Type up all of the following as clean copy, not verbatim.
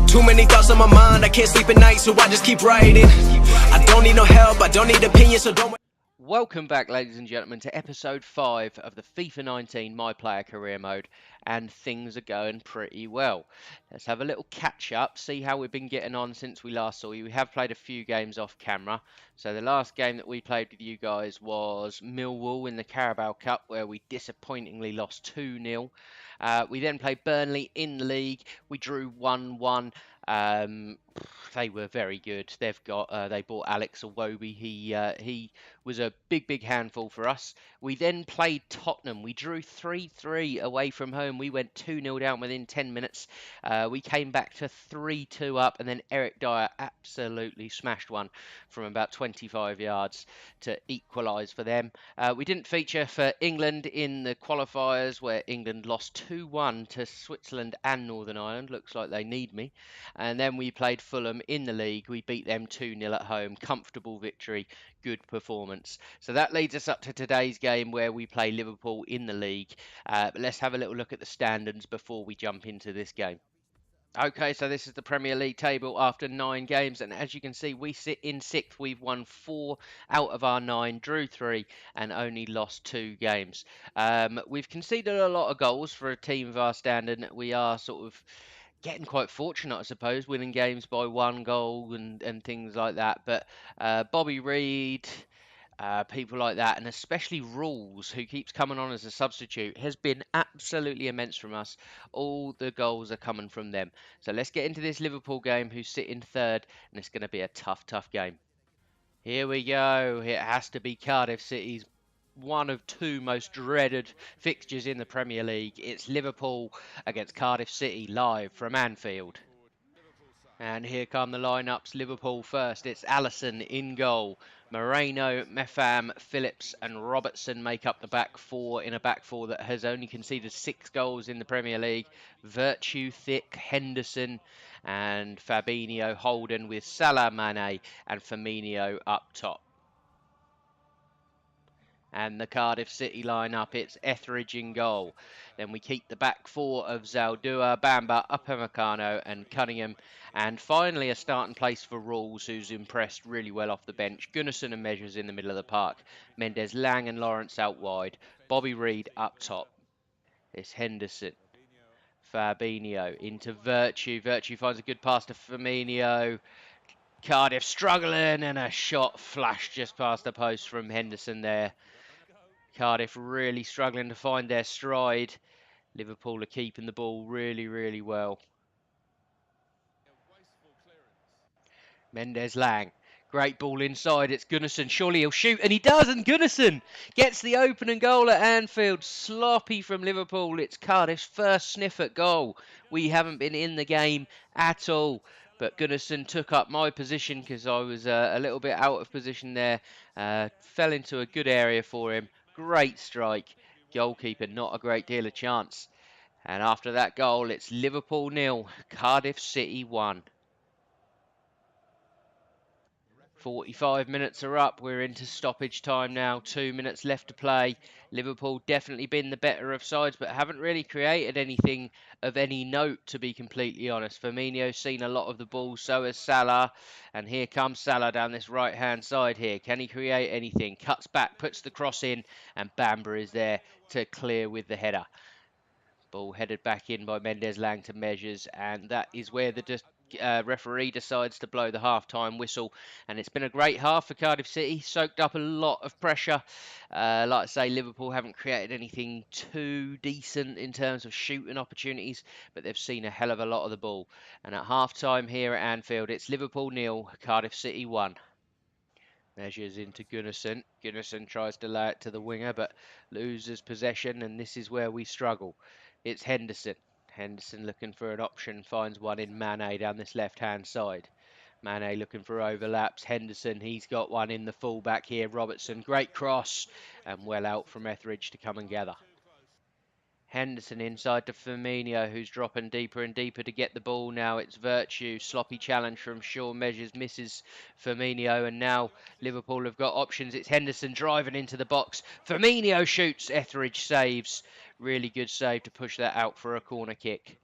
Too many thoughts on my mind, I can't sleep at night, so I just keep writing. I don't need no help, I don't need opinions, so don't... Welcome back, ladies and gentlemen, to episode 5 of the FIFA 19 My Player Career Mode, and things are going pretty well. Let's have a little catch up, see how we've been getting on since we last saw you. We have played a few games off camera. So the last game that we played with you guys was Millwall in the Carabao Cup, where we disappointingly lost 2-0. We then played Burnley in the league. We drew 1-1. They were very good. They bought Alex Iwobi. He was a big handful for us. We then played Tottenham. We drew 3-3 away from home. We went 2-0 down within 10 minutes. We came back to 3-2 up, and then Eric Dyer absolutely smashed one from about 25 yards to equalise for them. We didn't feature for England in the qualifiers, where England lost 2-1 to Switzerland and Northern Ireland. Looks like they need me. And then we played Fulham in the league. We beat them 2-0 at home. Comfortable victory, good performance. So that leads us up to today's game, where we play Liverpool in the league. But let's have a little look at the standings before we jump into this game. Okay, so this is the Premier League table after 9 games, and as you can see, we sit in 6th. We've won 4 out of our 9, drew 3, and only lost 2 games. We've conceded a lot of goals for a team of our standard. We are sort of getting quite fortunate, I suppose, winning games by 1 goal and things like that. But Bobby Reid, people like that, and especially Rules, who keeps coming on as a substitute, has been absolutely immense from us. All the goals are coming from them. So let's get into this Liverpool game, who sit in 3rd, and it's going to be a tough game. Here we go. It has to be Cardiff City's one of 2 most dreaded fixtures in the Premier League. It's Liverpool against Cardiff City, live from Anfield. And here come the lineups. Liverpool first. It's Alisson in goal. Moreno, Mefam, Phillips and Robertson make up the back 4 in a back 4 that has only conceded 6 goals in the Premier League. Virtue, Thick, Henderson and Fabinho, Holden, with Salah, Mane and Firmino up top. And the Cardiff City lineup, it's Etheridge in goal. Then we keep the back 4 of Zaldua, Bamba, Upamecano and Cunningham. And finally a starting place for Rules, who's impressed really well off the bench. Gunnarsson and Measures in the middle of the park. Mendes, Lang and Lawrence out wide. Bobby Reid up top. It's Henderson. Fabinho into Virtue. Virtue finds a good pass to Firmino. Cardiff struggling, and a shot flashed just past the post from Henderson there. Cardiff really struggling to find their stride. Liverpool are keeping the ball really well. Mendes, Lang. Great ball inside. It's Gunnarsson. Surely he'll shoot, and he does. And Gunnarsson gets the opening goal at Anfield. Sloppy from Liverpool. It's Cardiff's first sniff at goal. We haven't been in the game at all. But Gunnarsson took up my position because I was a little bit out of position there. Fell into a good area for him. Great strike. Goalkeeper, not a great deal of chance. And after that goal, it's Liverpool 0, Cardiff City 1. 45 minutes are up. We're into stoppage time now. 2 minutes left to play. Liverpool definitely been the better of sides, but haven't really created anything of any note, to be completely honest. Firmino's seen a lot of the ball, so has Salah. And here comes Salah down this right-hand side here. Can he create anything? Cuts back, puts the cross in, and Bamba is there to clear with the header. Ball headed back in by Mendes, Lang to Measures, and that is where the referee decides to blow the half-time whistle. And it's been a great half for Cardiff City, soaked up a lot of pressure. Like I say, Liverpool haven't created anything too decent in terms of shooting opportunities, but they've seen a hell of a lot of the ball. And at half-time here at Anfield, it's Liverpool 0, Cardiff City 1. Measures into Gunnarsson. Gunnarsson tries to lay it to the winger, but loses possession, and this is where we struggle. It's Henderson. Henderson looking for an option, finds one in Mane down this left-hand side. Mane looking for overlaps. Henderson, he's got one in the full-back here. Robertson, great cross, and well out from Etheridge to come and gather. Henderson inside to Firmino, who's dropping deeper and deeper to get the ball now. It's Virtue. Sloppy challenge from Shaw. Measures, misses Firmino, and now Liverpool have got options. It's Henderson driving into the box. Firmino shoots. Etheridge saves. Really good save to push that out for a corner kick.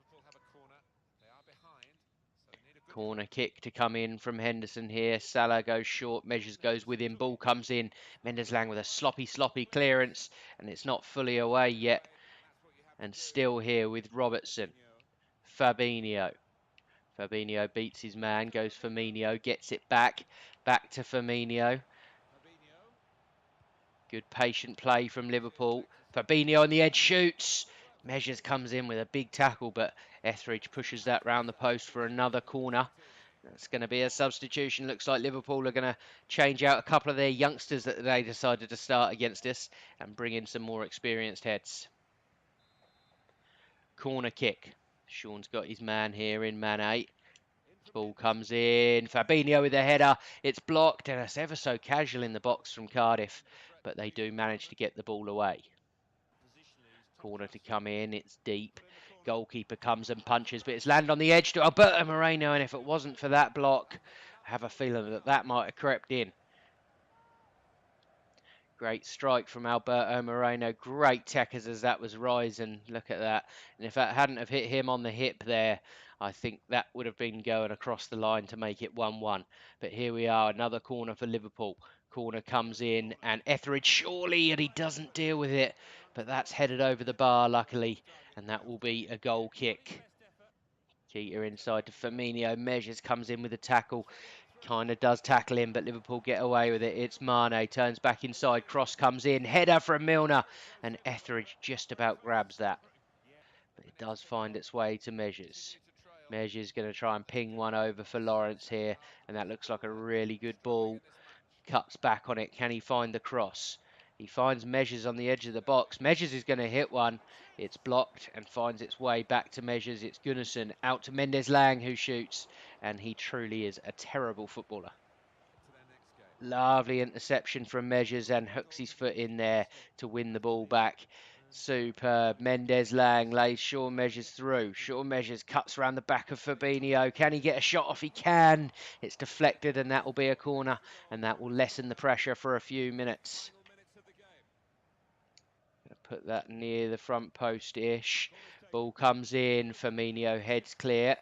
Corner kick to come in from Henderson here. Salah goes short, Measures goes with him, ball comes in. Mendes-Lang with a sloppy clearance, and it's not fully away yet. And still here with Robertson. Fabinho. Fabinho beats his man, goes Firmino, gets it back to Firmino. Good patient play from Liverpool. Fabinho on the edge shoots. Measures comes in with a big tackle, but Etheridge pushes that round the post for another corner. That's going to be a substitution. Looks like Liverpool are going to change out a couple of their youngsters that they decided to start against us and bring in some more experienced heads. Corner kick. Sean's got his man here in man 8. Ball comes in. Fabinho with a header. It's blocked, and it's ever so casual in the box from Cardiff, but they do manage to get the ball away. Corner to come in. It's deep. Goalkeeper comes and punches, but it's landed on the edge to Alberto Moreno, and if it wasn't for that block, I have a feeling that that might have crept in. Great strike from Alberto Moreno. Great techers as that was rising. Look at that. And if that hadn't have hit him on the hip there, I think that would have been going across the line to make it 1-1. But here we are, another corner for Liverpool. Corner comes in, and Etheridge surely, and he doesn't deal with it. But that's headed over the bar, luckily, and that will be a goal kick. Keita inside to Firmino. Measures comes in with a tackle. Kind of does tackle him, but Liverpool get away with it. It's Mane, turns back inside, cross comes in, header from Milner, and Etheridge just about grabs that. But it does find its way to Measures. Measures going to try and ping one over for Lawrence here, and that looks like a really good ball. Cuts back on it. Can he find the cross? He finds Measures on the edge of the box. Measures is going to hit one. It's blocked and finds its way back to Measures. It's Gunnarsson out to Mendes-Lang, who shoots, and he truly is a terrible footballer. Lovely interception from Measures, and hooks his foot in there to win the ball back. Superb. Mendes-Lang lays Shaun Measures through. Shaun Measures cuts around the back of Fabinho. Can he get a shot off? He can. It's deflected, and that will be a corner, and that will lessen the pressure for a few minutes. Put that near the front post-ish. Ball comes in. Firmino heads clear.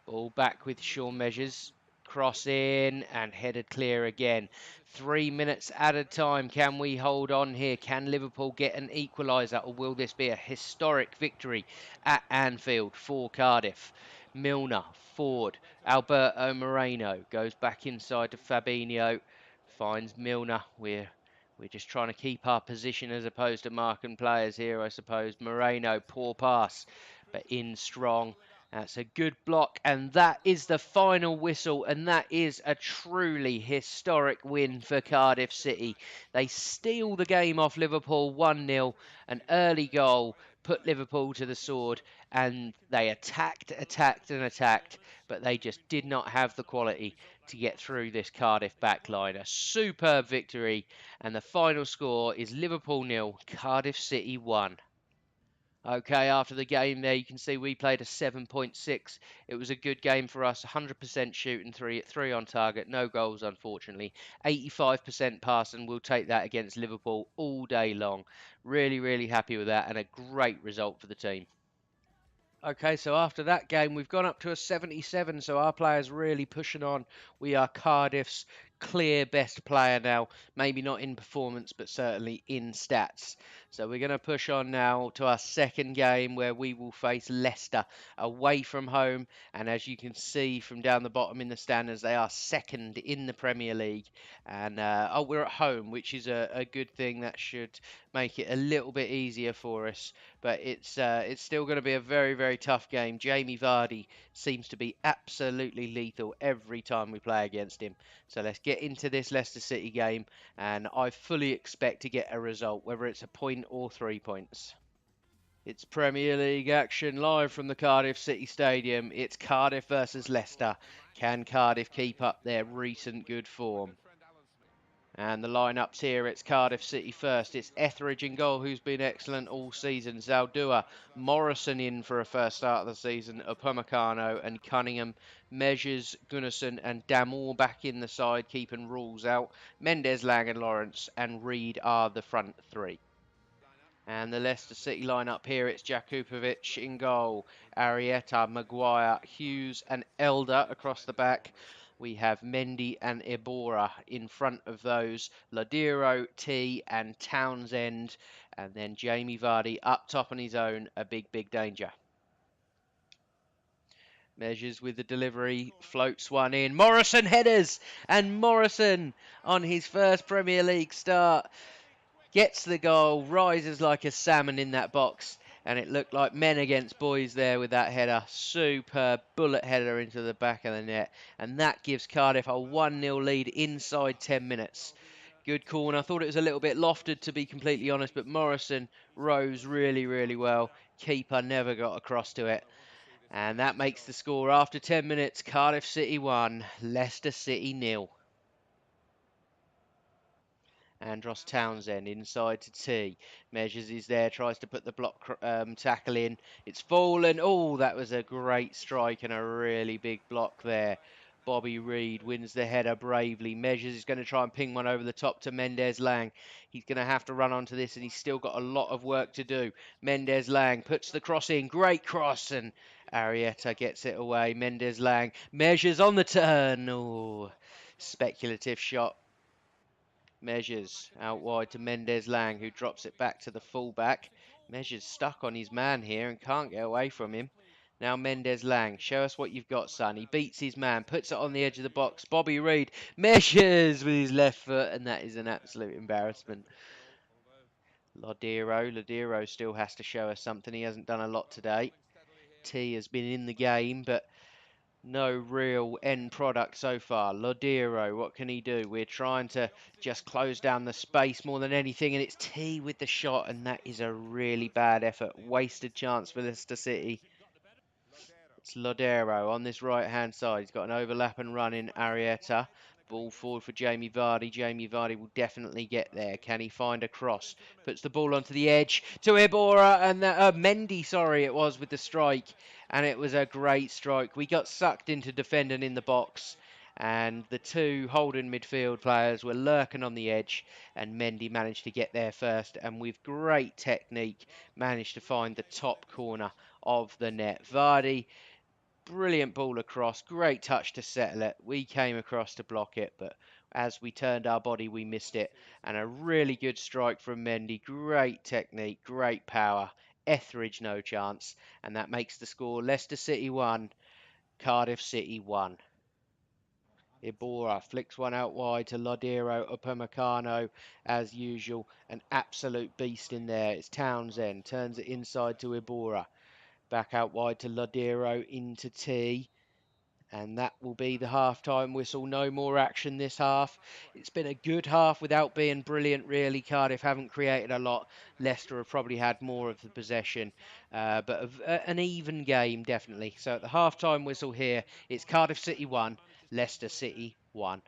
Ball back with Shaun Measures. Cross in and headed clear again. 3 minutes added time. Can we hold on here? Can Liverpool get an equaliser, or will this be a historic victory at Anfield for Cardiff? Milner forward. Alberto Moreno goes back inside to Fabinho. Finds Milner. We're just trying to keep our position as opposed to marking players here, I suppose. Moreno, poor pass, but in strong. That's a good block, and that is the final whistle, and that is a truly historic win for Cardiff City. They steal the game off Liverpool 1-0, an early goal put Liverpool to the sword, and they attacked, but they just did not have the quality to get through this Cardiff backline. A superb victory, and the final score is Liverpool 0, Cardiff City 1. Okay, after the game there, you can see we played a 7.6. It was a good game for us. 100% shooting, 3 on target. No goals, unfortunately. 85% pass, and we'll take that against Liverpool all day long. Really, really happy with that, and a great result for the team. Okay, so after that game, we've gone up to a 77, so our players really pushing on. We are Cardiff's clear best player now. Maybe not in performance, but certainly in stats. So we're going to push on now to our second game, where we will face Leicester away from home. And as you can see from down the bottom in the standings, they are second in the Premier League. And we're at home, which is a good thing. That should make it a little bit easier for us. But it's still going to be a very, very tough game. Jamie Vardy seems to be absolutely lethal every time we play against him. So let's get into this Leicester City game, and I fully expect to get a result, whether it's a point or 3 points. It's Premier League action live from the Cardiff City Stadium. It's Cardiff versus Leicester. Can Cardiff keep up their recent good form? And the lineups here, it's Cardiff City first. It's Etheridge in goal, who's been excellent all season. Zaldua, Morrison in for a first start of the season. Upamecano and Cunningham. Measures, Gunnarsson and Damour back in the side, keeping rules out. Mendes, Lang and Lawrence and Reed are the front three. And the Leicester City line-up here, it's Jakupovic in goal, Arietta, Maguire, Hughes and Elder across the back. We have Mendy and Ibora in front of those, Ladiro, T and Townsend, and then Jamie Vardy up top on his own, a big, big danger. Measures with the delivery, floats one in. Morrison headers, and Morrison on his first Premier League start gets the goal, rises like a salmon in that box, and it looked like men against boys there with that header. Superb bullet header into the back of the net, and that gives Cardiff a 1-0 lead inside 10 minutes. Good corner. I thought it was a little bit lofted, to be completely honest, but Morrison rose really, really well. Keeper never got across to it. And that makes the score after 10 minutes. Cardiff City 1, Leicester City 0. Andros Townsend inside to T. Measures is there, tries to put the block tackle in. It's fallen. Oh, that was a great strike and a really big block there. Bobby Reid wins the header bravely. Measures is going to try and ping one over the top to Mendez-Lang. He's going to have to run onto this, and he's still got a lot of work to do. Mendez-Lang puts the cross in. Great cross, and Arietta gets it away. Mendez-Lang measures on the turn. Oh, speculative shot. Measures out wide to Mendez-Lang, who drops it back to the fullback. Measures stuck on his man here and can't get away from him. Now Mendez-Lang, show us what you've got, son. He beats his man, puts it on the edge of the box. Bobby Reid measures with his left foot, and that is an absolute embarrassment. Ladiro still has to show us something. He hasn't done a lot today. T has been in the game, but no real end product so far. Lodiro, what can he do? We're trying to just close down the space more than anything, and it's T with the shot, and that is a really bad effort. Wasted chance for Leicester City. It's Lodero on this right-hand side. He's got an overlap and run in Arietta. Ball forward for Jamie Vardy. Jamie Vardy will definitely get there. Can he find a cross? Puts the ball onto the edge to Ibora and Mendy, sorry, it was with the strike. And it was a great strike. We got sucked into defending in the box. And the two holding midfield players were lurking on the edge. And Mendy managed to get there first. And with great technique, managed to find the top corner of the net. Vardy, brilliant ball across, great touch to settle it. We came across to block it, but as we turned our body, we missed it. And a really good strike from Mendy. Great technique, great power. Etheridge, no chance. And that makes the score Leicester City 1, Cardiff City 1. Ibora flicks one out wide to Lodiro Upamecano, as usual. An absolute beast in there. It's Townsend, turns it inside to Ibora. Back out wide to Lodiro into T. And that will be the half-time whistle. No more action this half. It's been a good half without being brilliant, really. Cardiff haven't created a lot. Leicester have probably had more of the possession. But an even game, definitely. So at the half-time whistle here, it's Cardiff City 1, Leicester City 1.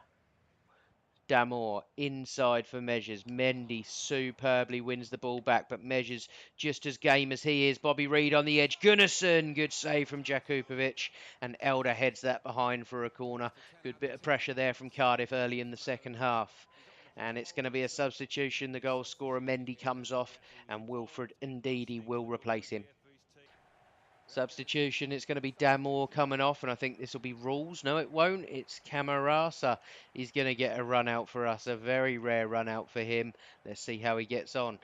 Damour inside for Measures. Mendy superbly wins the ball back, but Measures just as game as he is. Bobby Reid on the edge. Gunnarsson, good save from Jakupovic, and Elder heads that behind for a corner. Good bit of pressure there from Cardiff early in the second half. And it's going to be a substitution. The goal scorer Mendy comes off, and Wilfred Ndidi will replace him. Substitution, it's going to be Damour coming off, and I think this will be rules. No, it won't. It's Camarasa. He's going to get a run out for us, a very rare run out for him. Let's see how he gets on.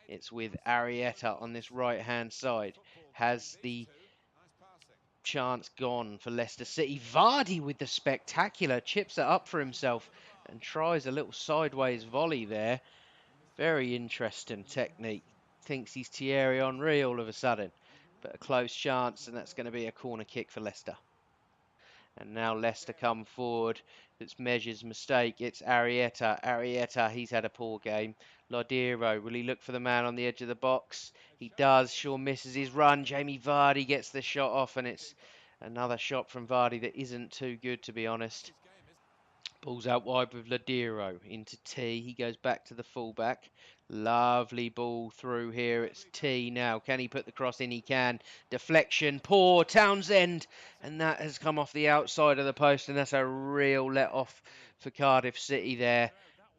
It's with Arietta on this right-hand side. Has the chance gone for Leicester City. Vardy with the spectacular, chips it up for himself and tries a little sideways volley there. Very interesting technique. Thinks he's Thierry Henry all of a sudden. But a close chance, and that's going to be a corner kick for Leicester. And now Leicester come forward. It's Measures' mistake. It's Arietta. Arietta, he's had a poor game. Lodiro, will he look for the man on the edge of the box? He does. Shaw misses his run. Jamie Vardy gets the shot off, and it's another shot from Vardy that isn't too good, to be honest. Ball's out wide with Ladiro into T. He goes back to the fullback. Lovely ball through here. It's T now. Can he put the cross in? He can. Deflection. Poor Townsend. And that has come off the outside of the post. And that's a real let off for Cardiff City there.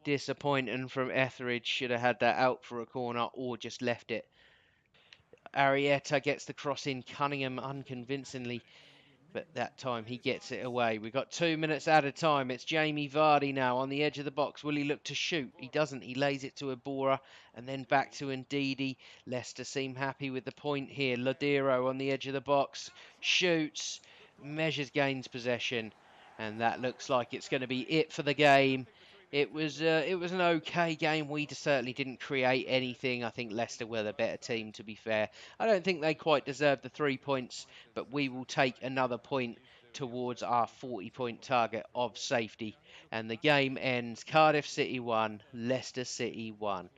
Disappointing from Etheridge. Should have had that out for a corner or just left it. Arietta gets the cross in. Cunningham unconvincingly, but that time he gets it away. We've got 2 minutes at a time. It's Jamie Vardy now on the edge of the box. Will he look to shoot? He doesn't. He lays it to Ibora and then back to Ndidi. Leicester seem happy with the point here. Ladero on the edge of the box. Shoots. Measures, gains possession. And that looks like it's going to be it for the game. It was an okay game. We certainly didn't create anything. I think Leicester were the better team, to be fair. I don't think they quite deserved the 3 points, but we will take another point towards our 40-point target of safety. And the game ends Cardiff City 1, Leicester City 1.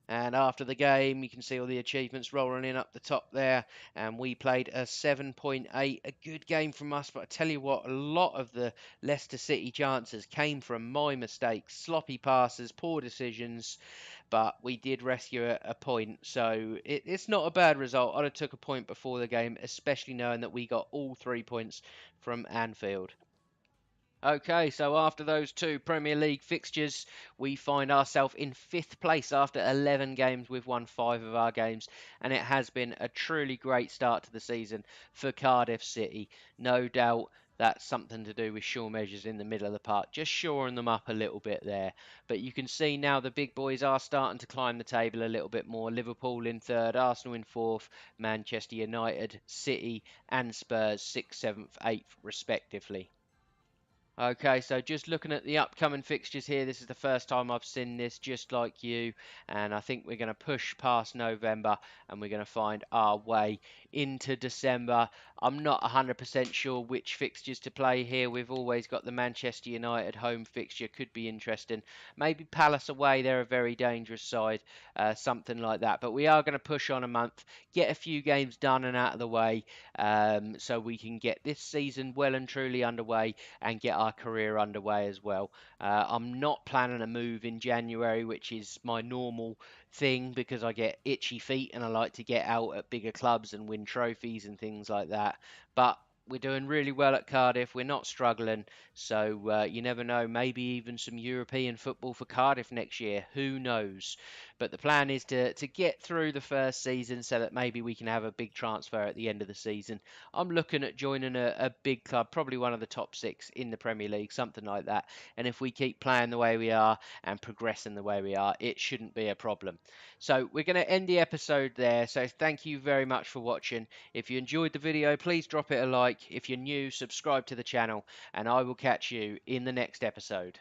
And after the game, you can see all the achievements rolling in up the top there. And we played a 7.8, a good game from us. But I tell you what, a lot of the Leicester City chances came from my mistakes. Sloppy passes, poor decisions. But we did rescue a point. So it's not a bad result. I'd have took a point before the game, especially knowing that we got all 3 points from Anfield. Okay, so after those 2 Premier League fixtures, we find ourselves in 5th place after 11 games. We've won 5 of our games, and it has been a truly great start to the season for Cardiff City. No doubt that's something to do with Shaw measures in the middle of the park, just shoring them up a little bit there. But you can see now the big boys are starting to climb the table a little bit more. Liverpool in 3rd, Arsenal in 4th, Manchester United, City, and Spurs 6th, 7th, 8th, respectively. Okay, so just looking at the upcoming fixtures here, this is the first time I've seen this, just like you, and I think we're going to push past November and we're going to find our way into December. I'm not 100% sure which fixtures to play here. We've always got the Manchester United home fixture, could be interesting. Maybe Palace away, they're a very dangerous side, something like that. But we are going to push on a month, get a few games done and out of the way, so we can get this season well and truly underway and get our career underway as well. I'm not planning a move in January, which is my normal thing because I get itchy feet and I like to get out at bigger clubs and win trophies and things like that. But we're doing really well at Cardiff. We're not struggling. So you never know. Maybe even some European football for Cardiff next year. Who knows? But the plan is to get through the first season so that maybe we can have a big transfer at the end of the season. I'm looking at joining a big club, probably one of the top 6 in the Premier League, something like that. And if we keep playing the way we are and progressing the way we are, it shouldn't be a problem. So we're going to end the episode there. So thank you very much for watching. If you enjoyed the video, please drop it a like. If you're new, subscribe to the channel, and I will catch you in the next episode.